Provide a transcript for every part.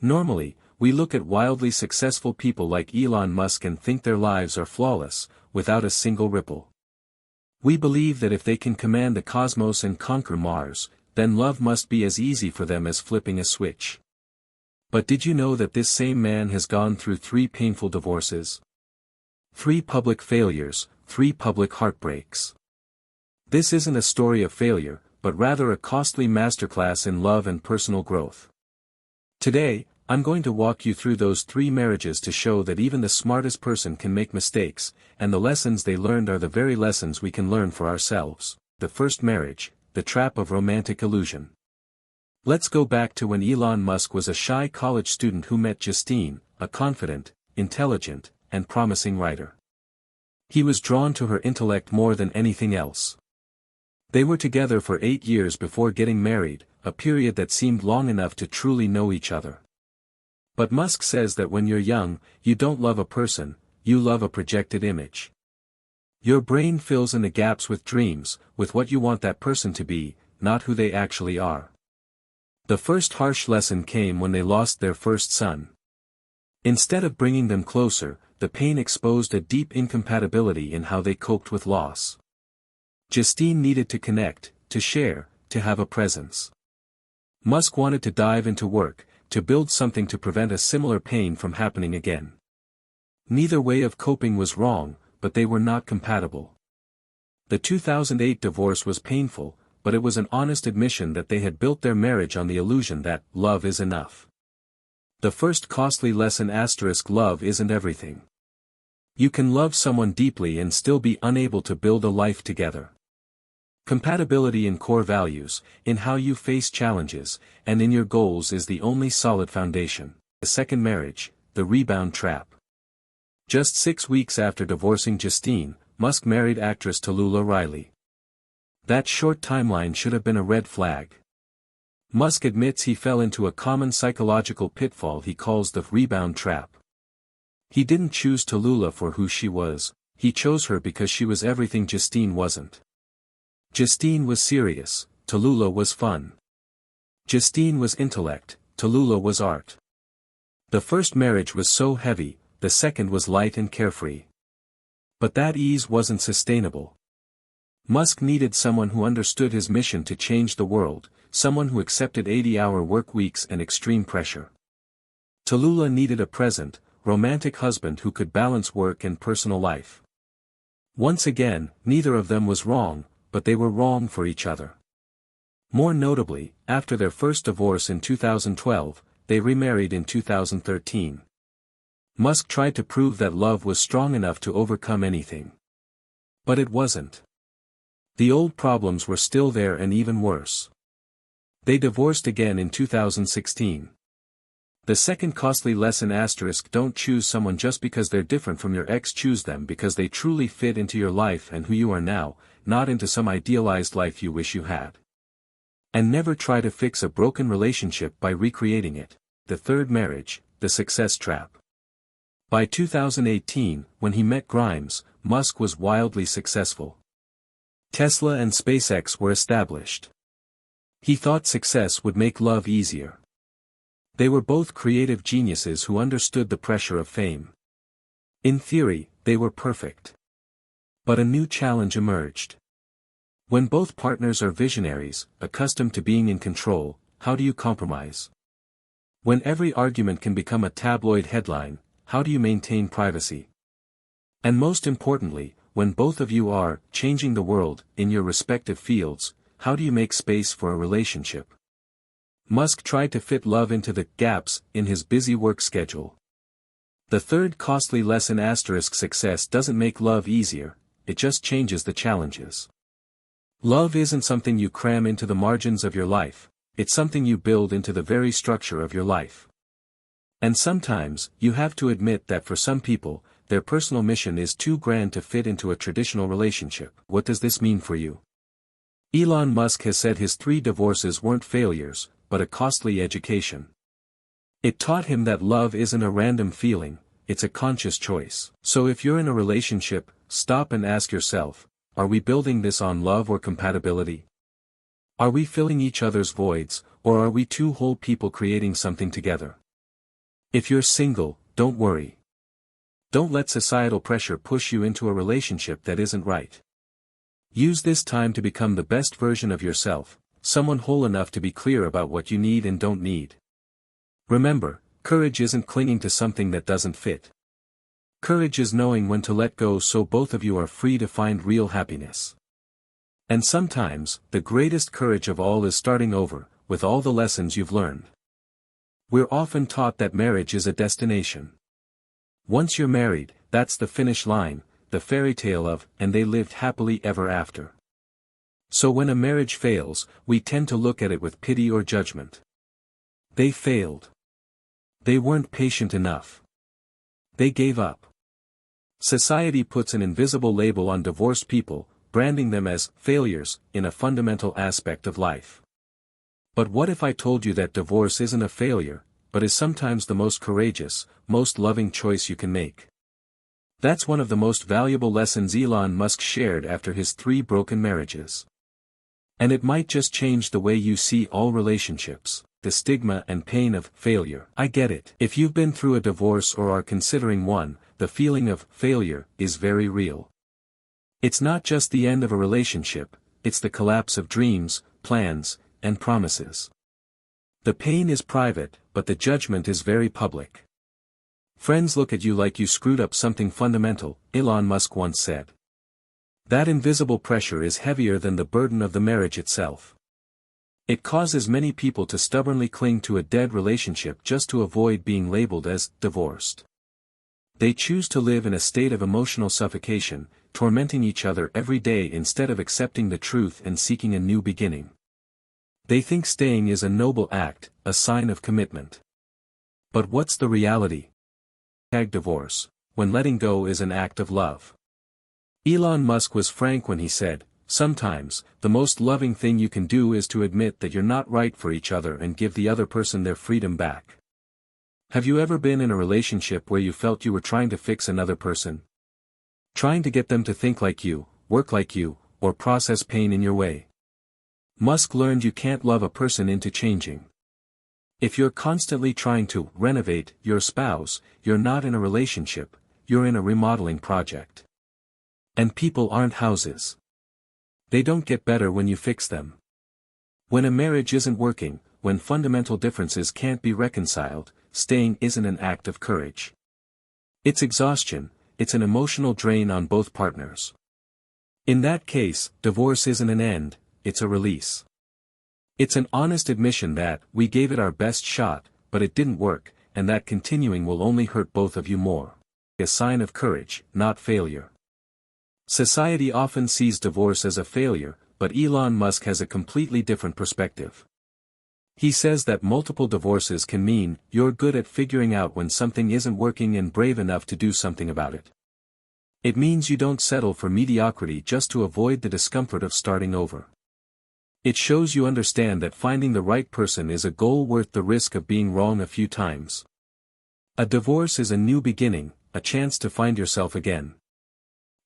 Normally, we look at wildly successful people like Elon Musk and think their lives are flawless, without a single ripple. We believe that if they can command the cosmos and conquer Mars, then love must be as easy for them as flipping a switch. But did you know that this same man has gone through 3 painful divorces? 3 public failures, 3 public heartbreaks. This isn't a story of failure, but rather a costly masterclass in love and personal growth. Today, I'm going to walk you through those 3 marriages to show that even the smartest person can make mistakes, and the lessons they learned are the very lessons we can learn for ourselves. The first marriage, the trap of romantic illusion. Let's go back to when Elon Musk was a shy college student who met Justine, a confident, intelligent, and promising writer. He was drawn to her intellect more than anything else. They were together for 8 years before getting married, a period that seemed long enough to truly know each other. But Musk says that when you're young, you don't love a person, you love a projected image. Your brain fills in the gaps with dreams, with what you want that person to be, not who they actually are. The first harsh lesson came when they lost their first son. Instead of bringing them closer, the pain exposed a deep incompatibility in how they coped with loss. Justine needed to connect, to share, to have a presence. Musk wanted to dive into work, to build something to prevent a similar pain from happening again. Neither way of coping was wrong, but they were not compatible. The 2008 divorce was painful, but it was an honest admission that they had built their marriage on the illusion that love is enough. The first costly lesson: love isn't everything. You can love someone deeply and still be unable to build a life together. Compatibility in core values, in how you face challenges, and in your goals is the only solid foundation. The second marriage, the rebound trap. Just 6 weeks after divorcing Justine, Musk married actress Talulah Riley. That short timeline should have been a red flag. Musk admits he fell into a common psychological pitfall he calls the rebound trap. He didn't choose Talulah for who she was, he chose her because she was everything Justine wasn't. Justine was serious, Talulah was fun. Justine was intellect, Talulah was art. The first marriage was so heavy, the second was light and carefree. But that ease wasn't sustainable. Musk needed someone who understood his mission to change the world, someone who accepted 80-hour work weeks and extreme pressure. Talulah needed a present, romantic husband who could balance work and personal life. Once again, neither of them was wrong, but they were wrong for each other. More notably, after their first divorce in 2012, they remarried in 2013. Musk tried to prove that love was strong enough to overcome anything. But it wasn't. The old problems were still there and even worse. They divorced again in 2016. The second costly lesson: don't choose someone just because they're different from your ex. Choose them because they truly fit into your life and who you are now, not into some idealized life you wish you had. And never try to fix a broken relationship by recreating it. The third marriage, the success trap. By 2018, when he met Grimes, Musk was wildly successful. Tesla and SpaceX were established. He thought success would make love easier. They were both creative geniuses who understood the pressure of fame. In theory, they were perfect. But a new challenge emerged. When both partners are visionaries, accustomed to being in control, how do you compromise? When every argument can become a tabloid headline, how do you maintain privacy? And most importantly, when both of you are changing the world in your respective fields, how do you make space for a relationship? Musk tried to fit love into the gaps in his busy work schedule. The third costly lesson: success doesn't make love easier, it just changes the challenges. Love isn't something you cram into the margins of your life, it's something you build into the very structure of your life. And sometimes, you have to admit that for some people, their personal mission is too grand to fit into a traditional relationship. What does this mean for you? Elon Musk has said his 3 divorces weren't failures, but a costly education. It taught him that love isn't a random feeling, it's a conscious choice. So if you're in a relationship, stop and ask yourself, are we building this on love or compatibility? Are we filling each other's voids, or are we two whole people creating something together? If you're single, don't worry. Don't let societal pressure push you into a relationship that isn't right. Use this time to become the best version of yourself, someone whole enough to be clear about what you need and don't need. Remember, courage isn't clinging to something that doesn't fit. Courage is knowing when to let go so both of you are free to find real happiness. And sometimes, the greatest courage of all is starting over, with all the lessons you've learned. We're often taught that marriage is a destination. Once you're married, that's the finish line, the fairy tale of, and they lived happily ever after. So when a marriage fails, we tend to look at it with pity or judgment. They failed. They weren't patient enough. They gave up. Society puts an invisible label on divorced people, branding them as failures in a fundamental aspect of life. But what if I told you that divorce isn't a failure, but is sometimes the most courageous, most loving choice you can make? That's one of the most valuable lessons Elon Musk shared after his 3 broken marriages. And it might just change the way you see all relationships, the stigma and pain of failure. I get it. If you've been through a divorce or are considering one, the feeling of failure is very real. It's not just the end of a relationship, it's the collapse of dreams, plans, and promises. The pain is private, but the judgment is very public. Friends look at you like you screwed up something fundamental, Elon Musk once said. That invisible pressure is heavier than the burden of the marriage itself. It causes many people to stubbornly cling to a dead relationship just to avoid being labeled as divorced. They choose to live in a state of emotional suffocation, tormenting each other every day instead of accepting the truth and seeking a new beginning. They think staying is a noble act, a sign of commitment. But what's the reality? Divorce, when letting go is an act of love. Elon Musk was frank when he said, "Sometimes, the most loving thing you can do is to admit that you're not right for each other and give the other person their freedom back." Have you ever been in a relationship where you felt you were trying to fix another person? Trying to get them to think like you, work like you, or process pain in your way? Musk learned you can't love a person into changing. If you're constantly trying to renovate your spouse, you're not in a relationship, you're in a remodeling project. And people aren't houses. They don't get better when you fix them. When a marriage isn't working, when fundamental differences can't be reconciled, staying isn't an act of courage. It's exhaustion, it's an emotional drain on both partners. In that case, divorce isn't an end, it's a release. It's an honest admission that we gave it our best shot, but it didn't work, and that continuing will only hurt both of you more. A sign of courage, not failure. Society often sees divorce as a failure, but Elon Musk has a completely different perspective. He says that multiple divorces can mean you're good at figuring out when something isn't working and brave enough to do something about it. It means you don't settle for mediocrity just to avoid the discomfort of starting over. It shows you understand that finding the right person is a goal worth the risk of being wrong a few times. A divorce is a new beginning, a chance to find yourself again.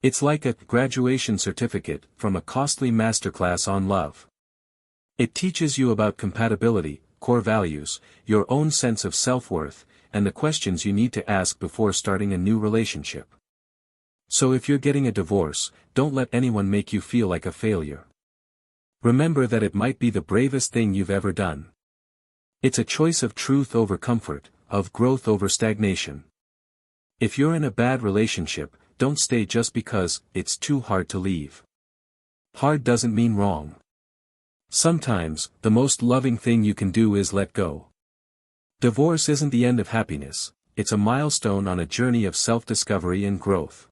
It's like a graduation certificate from a costly masterclass on love. It teaches you about compatibility, core values, your own sense of self-worth, and the questions you need to ask before starting a new relationship. So if you're getting a divorce, don't let anyone make you feel like a failure. Remember that it might be the bravest thing you've ever done. It's a choice of truth over comfort, of growth over stagnation. If you're in a bad relationship, don't stay just because it's too hard to leave. Hard doesn't mean wrong. Sometimes, the most loving thing you can do is let go. Divorce isn't the end of happiness, it's a milestone on a journey of self-discovery and growth.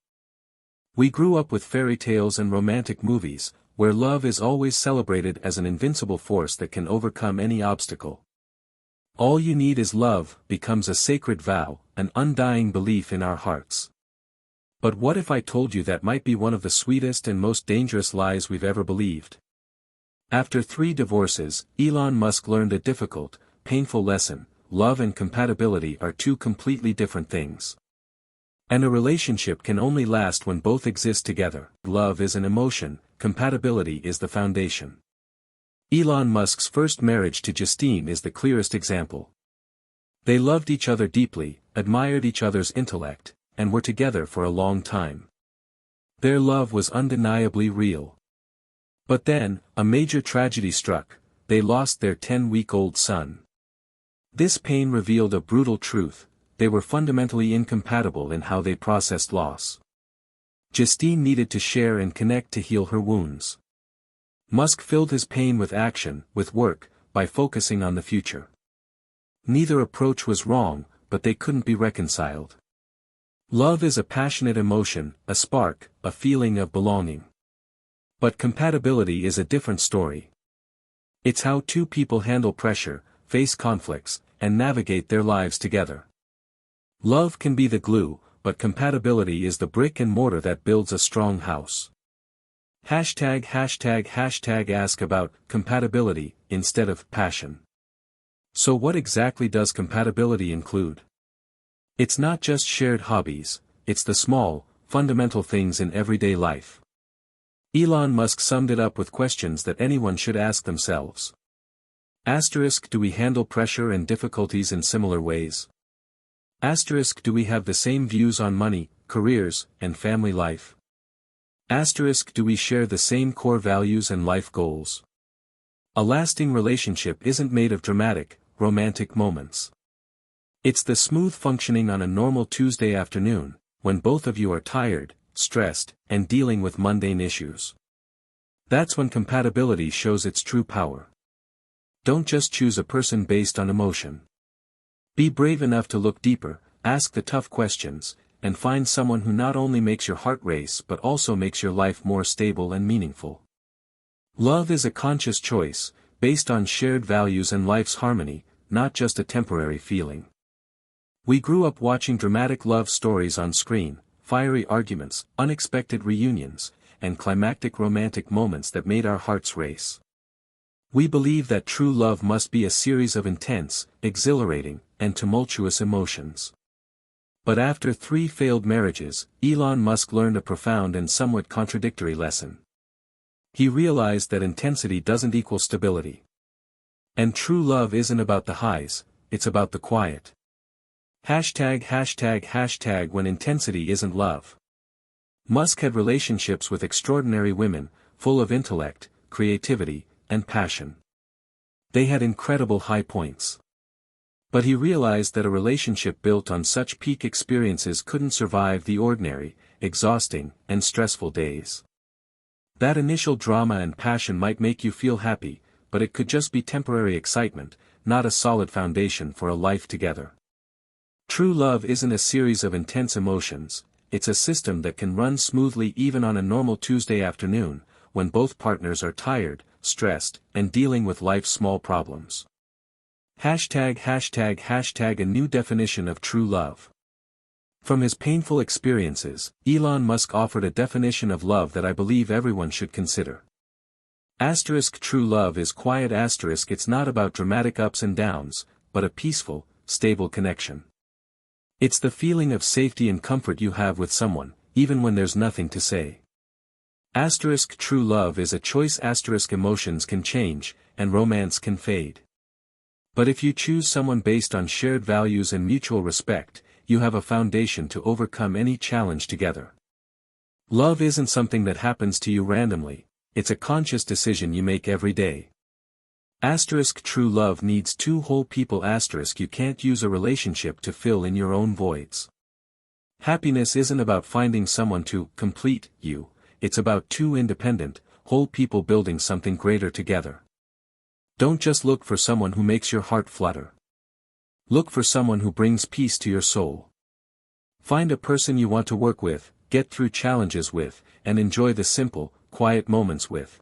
We grew up with fairy tales and romantic movies, where love is always celebrated as an invincible force that can overcome any obstacle. All you need is love becomes a sacred vow, an undying belief in our hearts. But what if I told you that might be one of the sweetest and most dangerous lies we've ever believed? After 3 divorces, Elon Musk learned a difficult, painful lesson: love and compatibility are 2 completely different things. And a relationship can only last when both exist together. Love is an emotion, compatibility is the foundation. Elon Musk's first marriage to Justine is the clearest example. They loved each other deeply, admired each other's intellect, and were together for a long time. Their love was undeniably real. But then, a major tragedy struck. They lost their 10-week-old son. This pain revealed a brutal truth: they were fundamentally incompatible in how they processed loss. Justine needed to share and connect to heal her wounds. Musk filled his pain with action, with work, by focusing on the future. Neither approach was wrong, but they couldn't be reconciled. Love is a passionate emotion, a spark, a feeling of belonging. But compatibility is a different story. It's how two people handle pressure, face conflicts, and navigate their lives together. Love can be the glue, but compatibility is the brick and mortar that builds a strong house. Ask about compatibility instead of passion. So what exactly does compatibility include? It's not just shared hobbies, it's the small, fundamental things in everyday life. Elon Musk summed it up with questions that anyone should ask themselves. Do we handle pressure and difficulties in similar ways? Do we have the same views on money, careers, and family life? Do we share the same core values and life goals? A lasting relationship isn't made of dramatic, romantic moments. It's the smooth functioning on a normal Tuesday afternoon, when both of you are tired, stressed, and dealing with mundane issues. That's when compatibility shows its true power. Don't just choose a person based on emotion. Be brave enough to look deeper, ask the tough questions, and find someone who not only makes your heart race but also makes your life more stable and meaningful. Love is a conscious choice, based on shared values and life's harmony, not just a temporary feeling. We grew up watching dramatic love stories on screen, fiery arguments, unexpected reunions, and climactic romantic moments that made our hearts race. We believe that true love must be a series of intense, exhilarating, and tumultuous emotions. But after 3 failed marriages, Elon Musk learned a profound and somewhat contradictory lesson. He realized that intensity doesn't equal stability. And true love isn't about the highs, it's about the quiet. When intensity isn't love. Musk had relationships with extraordinary women, full of intellect, creativity, and passion. They had incredible high points. But he realized that a relationship built on such peak experiences couldn't survive the ordinary, exhausting, and stressful days. That initial drama and passion might make you feel happy, but it could just be temporary excitement, not a solid foundation for a life together. True love isn't a series of intense emotions, it's a system that can run smoothly even on a normal Tuesday afternoon, when both partners are tired, stressed, and dealing with life's small problems. A new definition of true love. From his painful experiences, Elon Musk offered a definition of love that I believe everyone should consider. True love is quiet. It's not about dramatic ups and downs, but a peaceful, stable connection. It's the feeling of safety and comfort you have with someone, even when there's nothing to say. True love is a choice. Emotions can change, and romance can fade. But if you choose someone based on shared values and mutual respect, you have a foundation to overcome any challenge together. Love isn't something that happens to you randomly, it's a conscious decision you make every day. True love needs 2 whole people. You can't use a relationship to fill in your own voids. Happiness isn't about finding someone to complete you, it's about 2 independent, whole people building something greater together. Don't just look for someone who makes your heart flutter. Look for someone who brings peace to your soul. Find a person you want to work with, get through challenges with, and enjoy the simple, quiet moments with.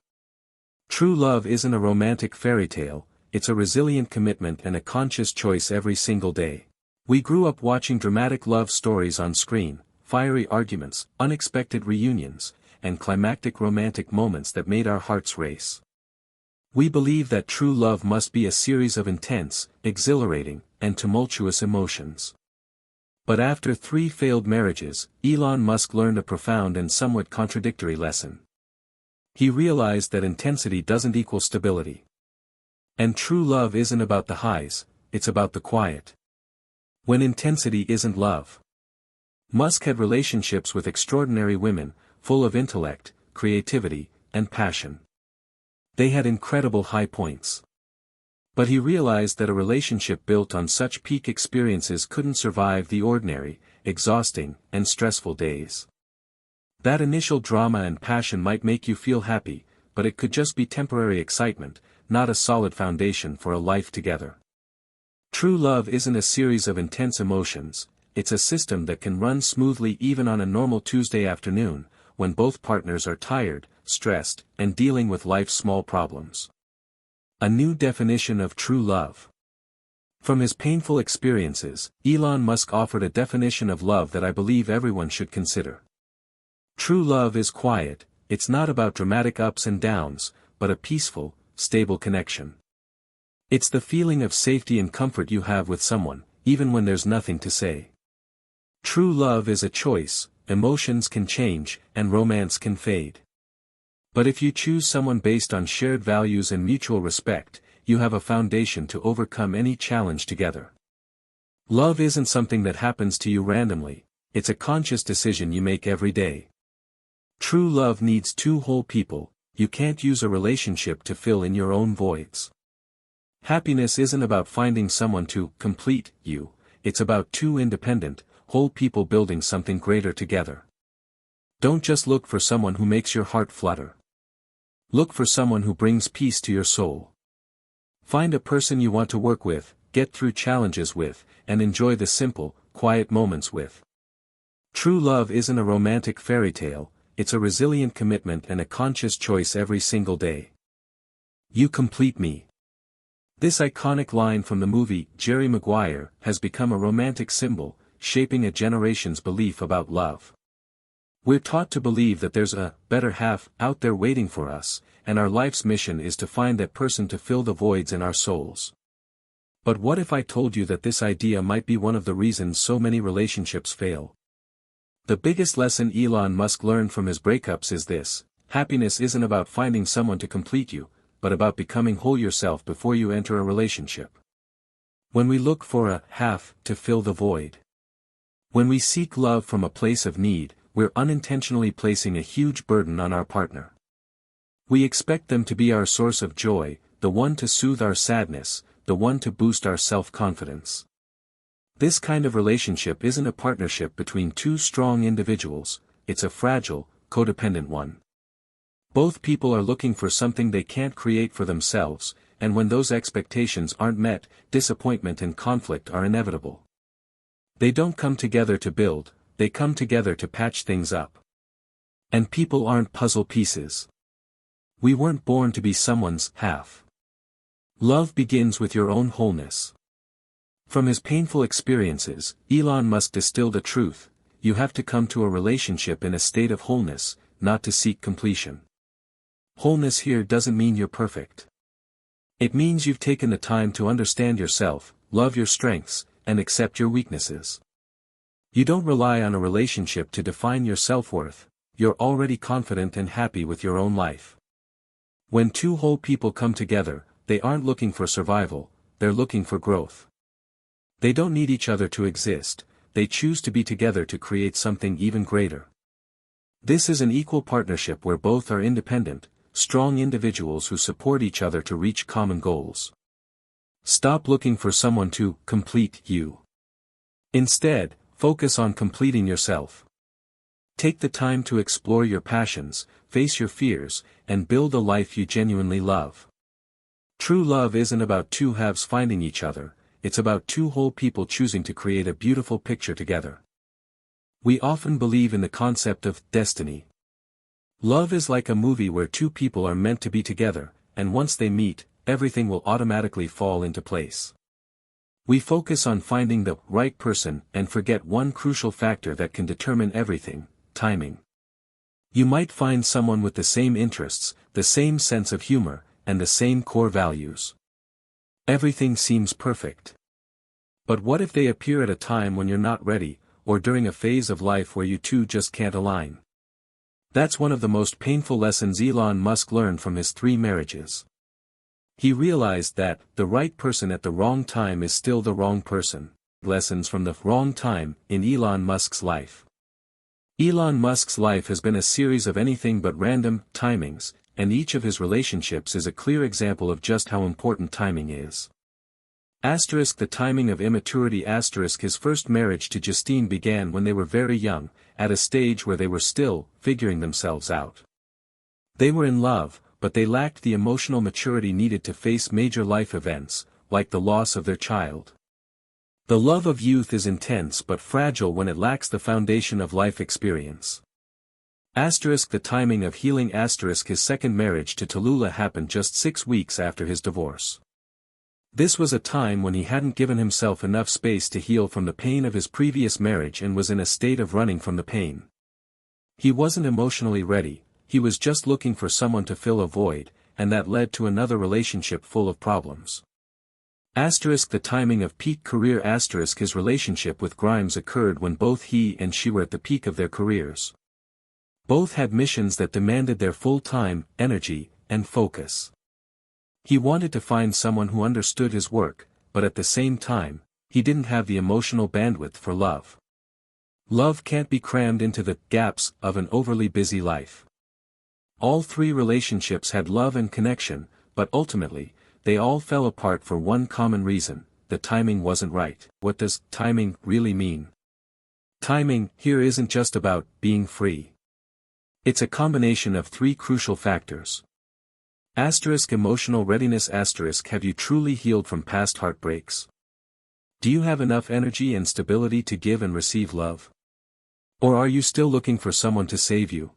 True love isn't a romantic fairy tale, it's a resilient commitment and a conscious choice every single day. We grew up watching dramatic love stories on screen, fiery arguments, unexpected reunions, and climactic romantic moments that made our hearts race. We believe that true love must be a series of intense, exhilarating, and tumultuous emotions. But after 3 failed marriages, Elon Musk learned a profound and somewhat contradictory lesson. He realized that intensity doesn't equal stability. And true love isn't about the highs, it's about the quiet. When intensity isn't love. Musk had relationships with extraordinary women, full of intellect, creativity, and passion. They had incredible high points. But he realized that a relationship built on such peak experiences couldn't survive the ordinary, exhausting, and stressful days. That initial drama and passion might make you feel happy, but it could just be temporary excitement, not a solid foundation for a life together. True love isn't a series of intense emotions, it's a system that can run smoothly even on a normal Tuesday afternoon, when both partners are tired, stressed, and dealing with life's small problems. A new definition of true love. From his painful experiences, Elon Musk offered a definition of love that I believe everyone should consider. True love is quiet, it's not about dramatic ups and downs, but a peaceful, stable connection. It's the feeling of safety and comfort you have with someone, even when there's nothing to say. True love is a choice, emotions can change, and romance can fade. But if you choose someone based on shared values and mutual respect, you have a foundation to overcome any challenge together. Love isn't something that happens to you randomly, it's a conscious decision you make every day. True love needs two whole people, you can't use a relationship to fill in your own voids. Happiness isn't about finding someone to complete you, it's about two independent, whole people building something greater together. Don't just look for someone who makes your heart flutter. Look for someone who brings peace to your soul. Find a person you want to work with, get through challenges with, and enjoy the simple, quiet moments with. True love isn't a romantic fairy tale, it's a resilient commitment and a conscious choice every single day. You complete me. This iconic line from the movie Jerry Maguire has become a romantic symbol, shaping a generation's belief about love. We're taught to believe that there's a better half out there waiting for us, and our life's mission is to find that person to fill the voids in our souls. But what if I told you that this idea might be one of the reasons so many relationships fail? The biggest lesson Elon Musk learned from his breakups is this: happiness isn't about finding someone to complete you, but about becoming whole yourself before you enter a relationship. When we look for a half to fill the void. When we seek love from a place of need, we're unintentionally placing a huge burden on our partner. We expect them to be our source of joy, the one to soothe our sadness, the one to boost our self-confidence. This kind of relationship isn't a partnership between two strong individuals, it's a fragile, codependent one. Both people are looking for something they can't create for themselves, and when those expectations aren't met, disappointment and conflict are inevitable. They don't come together to build, they come together to patch things up. And people aren't puzzle pieces. We weren't born to be someone's half. Love begins with your own wholeness. From his painful experiences, Elon Musk distilled a truth: you have to come to a relationship in a state of wholeness, not to seek completion. Wholeness here doesn't mean you're perfect. It means you've taken the time to understand yourself, love your strengths, and accept your weaknesses. You don't rely on a relationship to define your self-worth, you're already confident and happy with your own life. When two whole people come together, they aren't looking for survival, they're looking for growth. They don't need each other to exist, they choose to be together to create something even greater. This is an equal partnership where both are independent, strong individuals who support each other to reach common goals. Stop looking for someone to complete you. Instead, focus on completing yourself. Take the time to explore your passions, face your fears, and build a life you genuinely love. True love isn't about two halves finding each other, it's about two whole people choosing to create a beautiful picture together. We often believe in the concept of destiny. Love is like a movie where two people are meant to be together, and once they meet, everything will automatically fall into place. We focus on finding the right person and forget one crucial factor that can determine everything: timing. You might find someone with the same interests, the same sense of humor, and the same core values. Everything seems perfect. But what if they appear at a time when you're not ready, or during a phase of life where you two just can't align? That's one of the most painful lessons Elon Musk learned from his 3 marriages. He realized that the right person at the wrong time is still the wrong person. Lessons from the wrong time in Elon Musk's life. Elon Musk's life has been a series of anything but random timings, and each of his relationships is a clear example of just how important timing is. The timing of immaturity. His first marriage to Justine began when they were very young, at a stage where they were still figuring themselves out. They were in love, but they lacked the emotional maturity needed to face major life events, like the loss of their child. The love of youth is intense but fragile when it lacks the foundation of life experience. The timing of healing. His second marriage to Talulah happened just 6 weeks after his divorce. This was a time when he hadn't given himself enough space to heal from the pain of his previous marriage and was in a state of running from the pain. He wasn't emotionally ready, he was just looking for someone to fill a void, and that led to another relationship full of problems. The timing of peak career. His relationship with Grimes occurred when both he and she were at the peak of their careers. Both had missions that demanded their full time, energy, and focus. He wanted to find someone who understood his work, but at the same time, he didn't have the emotional bandwidth for love. Love can't be crammed into the gaps of an overly busy life. All three relationships had love and connection, but ultimately, they all fell apart for one common reason: the timing wasn't right. What does timing really mean? Timing here isn't just about being free. It's a combination of 3 crucial factors. Emotional readiness. Have you truly healed from past heartbreaks? Do you have enough energy and stability to give and receive love? Or are you still looking for someone to save you?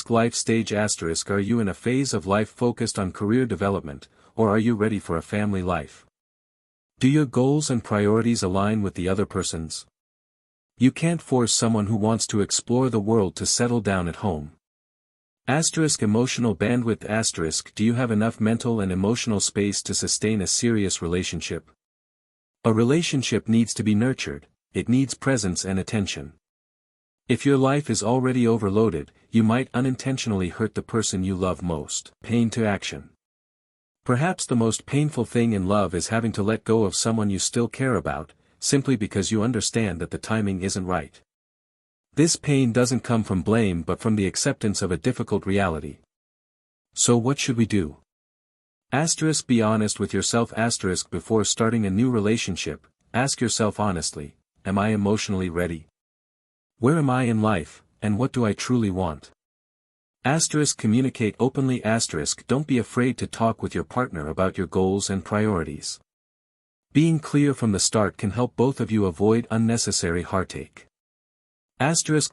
Life stage. Are you in a phase of life focused on career development, or are you ready for a family life? Do your goals and priorities align with the other person's? You can't force someone who wants to explore the world to settle down at home. Emotional bandwidth. Do you have enough mental and emotional space to sustain a serious relationship? A relationship needs to be nurtured, it needs presence and attention. If your life is already overloaded, you might unintentionally hurt the person you love most. Pain to action. Perhaps the most painful thing in love is having to let go of someone you still care about, simply because you understand that the timing isn't right. This pain doesn't come from blame but from the acceptance of a difficult reality. So what should we do? Be honest with yourself. Before starting a new relationship, ask yourself honestly, am I emotionally ready? Where am I in life, and what do I truly want? Communicate openly. Don't be afraid to talk with your partner about your goals and priorities. Being clear from the start can help both of you avoid unnecessary heartache.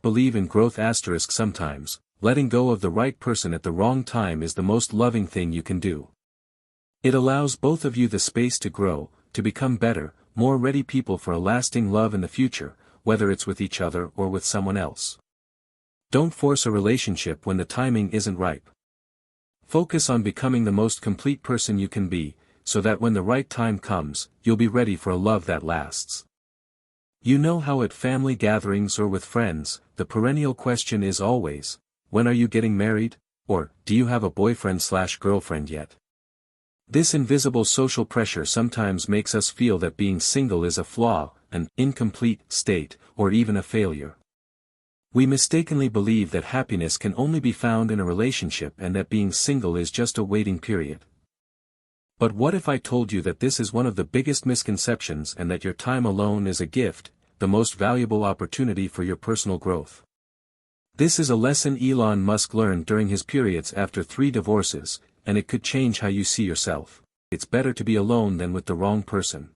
Believe in growth. Sometimes, letting go of the right person at the wrong time is the most loving thing you can do. It allows both of you the space to grow, to become better, more ready people for a lasting love in the future, whether it's with each other or with someone else. Don't force a relationship when the timing isn't ripe. Focus on becoming the most complete person you can be, so that when the right time comes, you'll be ready for a love that lasts. You know how at family gatherings or with friends, the perennial question is always, when are you getting married, or, do you have a boyfriend/girlfriend yet? This invisible social pressure sometimes makes us feel that being single is a flaw, an incomplete state, or even a failure. We mistakenly believe that happiness can only be found in a relationship and that being single is just a waiting period. But what if I told you that this is one of the biggest misconceptions and that your time alone is a gift, the most valuable opportunity for your personal growth? This is a lesson Elon Musk learned during his periods after 3 divorces, and it could change how you see yourself. It's better to be alone than with the wrong person.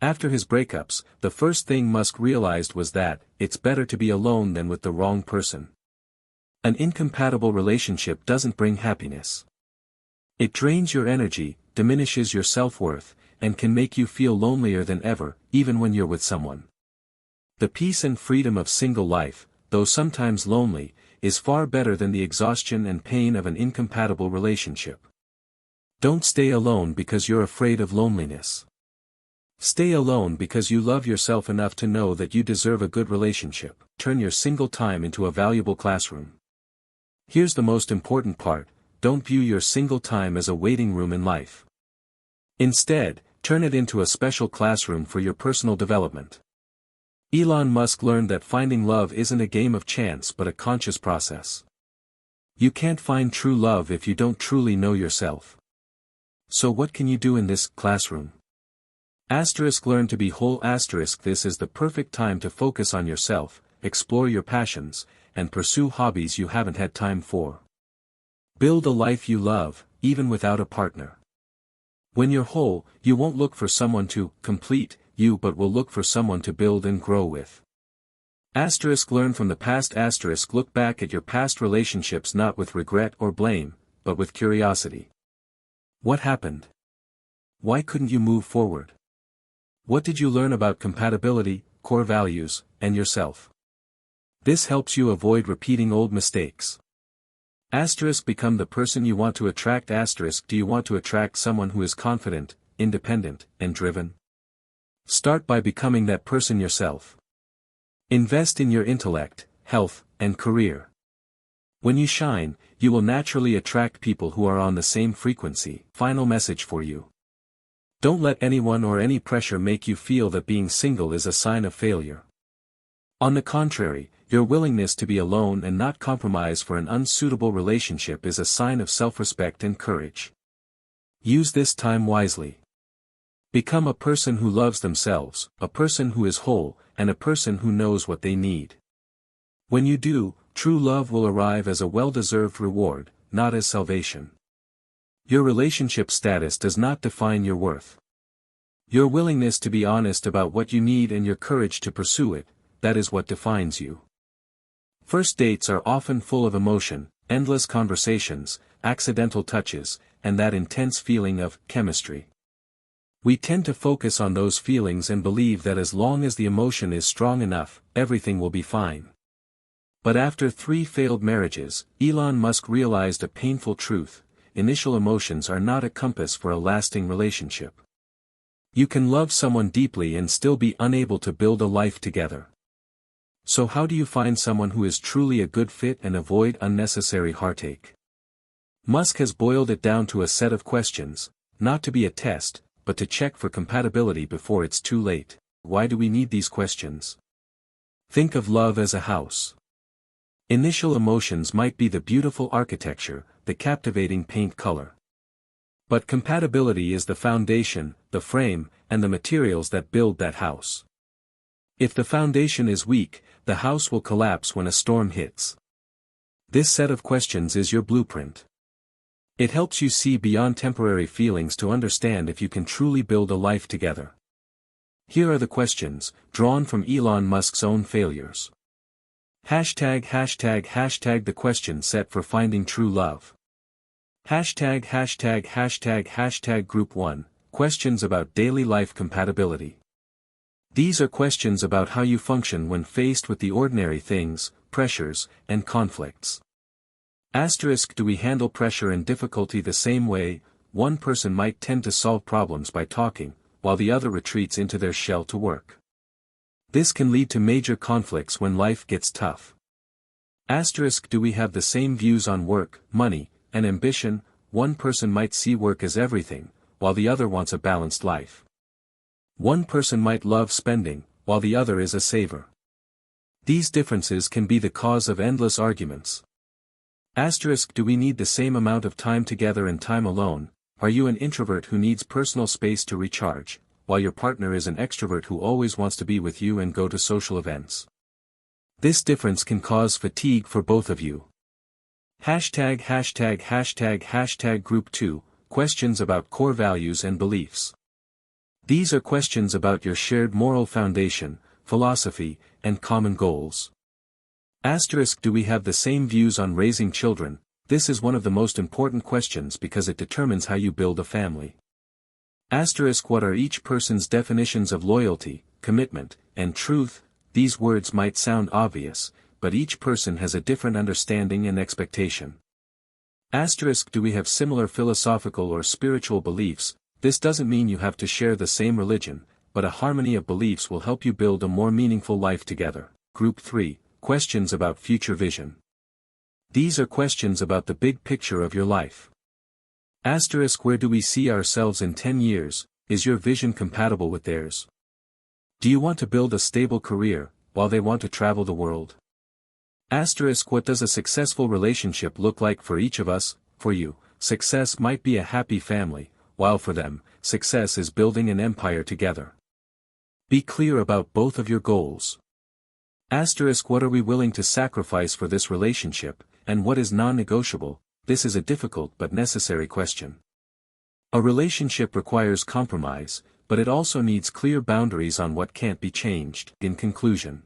After his breakups, the first thing Musk realized was that, it's better to be alone than with the wrong person. An incompatible relationship doesn't bring happiness. It drains your energy, diminishes your self-worth, and can make you feel lonelier than ever, even when you're with someone. The peace and freedom of single life, though sometimes lonely, is far better than the exhaustion and pain of an incompatible relationship. Don't stay alone because you're afraid of loneliness. Stay alone because you love yourself enough to know that you deserve a good relationship. Turn your single time into a valuable classroom. Here's the most important part: don't view your single time as a waiting room in life. Instead, Turn it into a special classroom for your personal development. Elon Musk learned that finding love isn't a game of chance but a conscious process. You can't find true love if you don't truly know yourself. So what can you do in this classroom? Learn to be whole. This is the perfect time to focus on yourself, explore your passions, and pursue hobbies you haven't had time for. Build a life you love, even without a partner. When you're whole, you won't look for someone to complete you but will look for someone to build and grow with. Learn from the past. Look back at your past relationships not with regret or blame, but with curiosity. What happened? Why couldn't you move forward? What did you learn about compatibility, core values, and yourself? This helps you avoid repeating old mistakes. Become the person you want to attract. Do you want to attract someone who is confident, independent, and driven? Start by becoming that person yourself. Invest in your intellect, health, and career. When you shine, you will naturally attract people who are on the same frequency. Final message for you. Don't let anyone or any pressure make you feel that being single is a sign of failure. On the contrary, your willingness to be alone and not compromise for an unsuitable relationship is a sign of self-respect and courage. Use this time wisely. Become a person who loves themselves, a person who is whole, and a person who knows what they need. When you do, true love will arrive as a well-deserved reward, not as salvation. Your relationship status does not define your worth. Your willingness to be honest about what you need and your courage to pursue it, that is what defines you. First dates are often full of emotion, endless conversations, accidental touches, and that intense feeling of chemistry. We tend to focus on those feelings and believe that as long as the emotion is strong enough, everything will be fine. But after 3 failed marriages, Elon Musk realized a painful truth: initial emotions are not a compass for a lasting relationship. You can love someone deeply and still be unable to build a life together. So how do you find someone who is truly a good fit and avoid unnecessary heartache? Musk has boiled it down to a set of questions, not to be a test, but to check for compatibility before it's too late. Why do we need these questions? Think of love as a house. Initial emotions might be the beautiful architecture, the captivating paint color. But compatibility is the foundation, the frame, and the materials that build that house. If the foundation is weak, the house will collapse when a storm hits. This set of questions is your blueprint. It helps you see beyond temporary feelings to understand if you can truly build a life together. Here are the questions, drawn from Elon Musk's own failures. #The question set for finding true love. Group 1, questions about daily life compatibility. These are questions about how you function when faced with the ordinary things, pressures, and conflicts. Do we handle pressure and difficulty the same way? One person might tend to solve problems by talking, while the other retreats into their shell to work. This can lead to major conflicts when life gets tough. Do we have the same views on work, money, and ambition? One person might see work as everything, while the other wants a balanced life. One person might love spending, while the other is a saver. These differences can be the cause of endless arguments. Do we need the same amount of time together and time alone? Are you an introvert who needs personal space to recharge, while your partner is an extrovert who always wants to be with you and go to social events? This difference can cause fatigue for both of you. Group 2, questions about core values and beliefs. These are questions about your shared moral foundation, philosophy, and common goals. Do we have the same views on raising children? This is one of the most important questions because it determines how you build a family. What are each person's definitions of loyalty, commitment, and truth? These words might sound obvious, but each person has a different understanding and expectation. Do we have similar philosophical or spiritual beliefs? This doesn't mean you have to share the same religion, but a harmony of beliefs will help you build a more meaningful life together. Group 3, questions about future vision. These are questions about the big picture of your life. Where do we see ourselves in 10 years, Is your vision compatible with theirs? Do you want to build a stable career, while they want to travel the world? What does a successful relationship look like for each of us? For you, success might be a happy family, while for them, success is building an empire together. Be clear about both of your goals. What are we willing to sacrifice for this relationship, and what is non-negotiable? This is a difficult but necessary question. A relationship requires compromise, but it also needs clear boundaries on what can't be changed. In conclusion,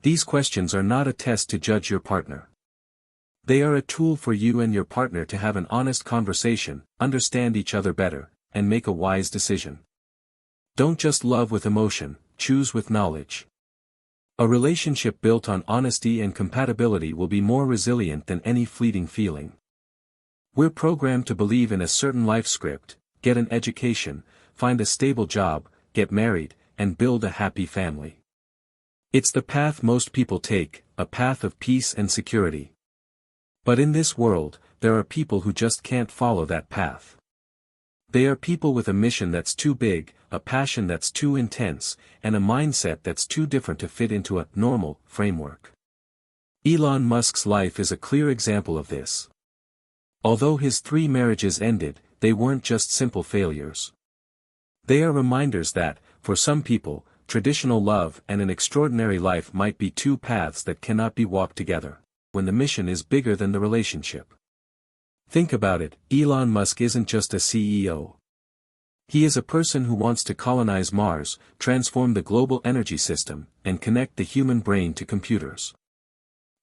these questions are not a test to judge your partner. They are a tool for you and your partner to have an honest conversation, understand each other better, and make a wise decision. Don't just love with emotion, choose with knowledge. A relationship built on honesty and compatibility will be more resilient than any fleeting feeling. We're programmed to believe in a certain life script: get an education, find a stable job, get married, and build a happy family. It's the path most people take, a path of peace and security. But in this world, there are people who just can't follow that path. They are people with a mission that's too big, a passion that's too intense, and a mindset that's too different to fit into a normal framework. Elon Musk's life is a clear example of this. Although his 3 marriages ended, they weren't just simple failures. They are reminders that, for some people, traditional love and an extraordinary life might be 2 paths that cannot be walked together, when the mission is bigger than the relationship. Think about it, Elon Musk isn't just a CEO. He is a person who wants to colonize Mars, transform the global energy system, and connect the human brain to computers.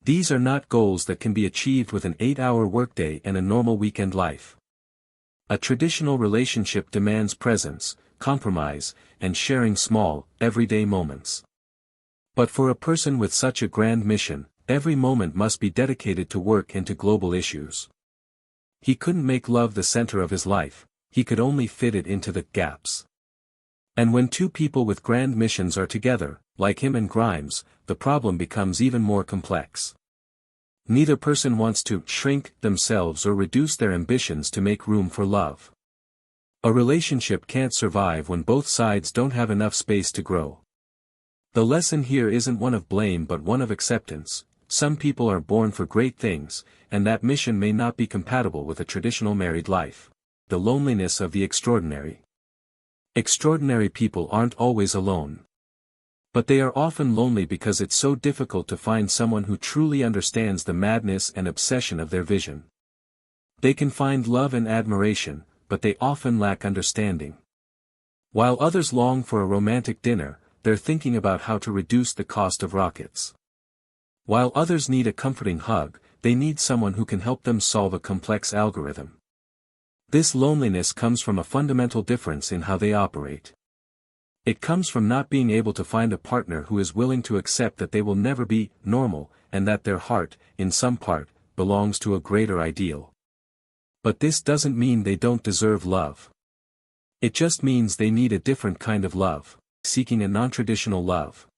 These are not goals that can be achieved with an 8-hour workday and a normal weekend life. A traditional relationship demands presence, compromise, and sharing small, everyday moments. But for a person with such a grand mission, every moment must be dedicated to work and to global issues. He couldn't make love the center of his life, he could only fit it into the gaps. And when 2 people with grand missions are together, like him and Grimes, the problem becomes even more complex. Neither person wants to shrink themselves or reduce their ambitions to make room for love. A relationship can't survive when both sides don't have enough space to grow. The lesson here isn't one of blame but one of acceptance. Some people are born for great things, and that mission may not be compatible with a traditional married life. The loneliness of the extraordinary. Extraordinary people aren't always alone. But they are often lonely because it's so difficult to find someone who truly understands the madness and obsession of their vision. They can find love and admiration, but they often lack understanding. While others long for a romantic dinner, they're thinking about how to reduce the cost of rockets. While others need a comforting hug, they need someone who can help them solve a complex algorithm. This loneliness comes from a fundamental difference in how they operate. It comes from not being able to find a partner who is willing to accept that they will never be normal, and that their heart, in some part, belongs to a greater ideal. But this doesn't mean they don't deserve love. It just means they need a different kind of love, seeking a non-traditional love.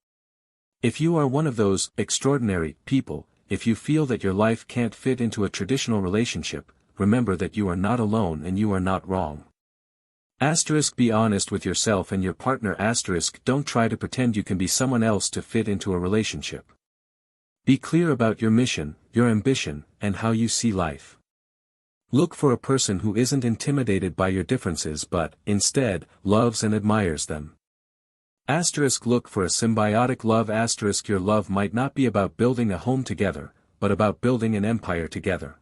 If you are one of those extraordinary people, if you feel that your life can't fit into a traditional relationship, remember that you are not alone and you are not wrong. Be honest with yourself and your partner. Don't try to pretend you can be someone else to fit into a relationship. Be clear about your mission, your ambition, and how you see life. Look for a person who isn't intimidated by your differences but, instead, loves and admires them. Look for a symbiotic love. Your love might not be about building a home together, but about building an empire together.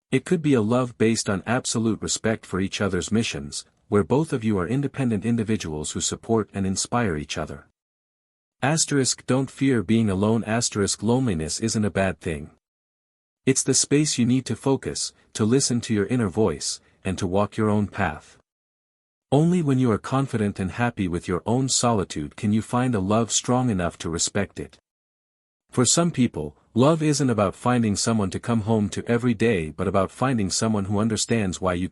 It could be a love based on absolute respect for each other's missions, where both of you are independent individuals who support and inspire each other. Don't fear being alone. Loneliness isn't a bad thing. It's the space you need to focus, to listen to your inner voice, and to walk your own path. Only when you are confident and happy with your own solitude can you find a love strong enough to respect it. For some people, love isn't about finding someone to come home to every day but about finding someone who understands why you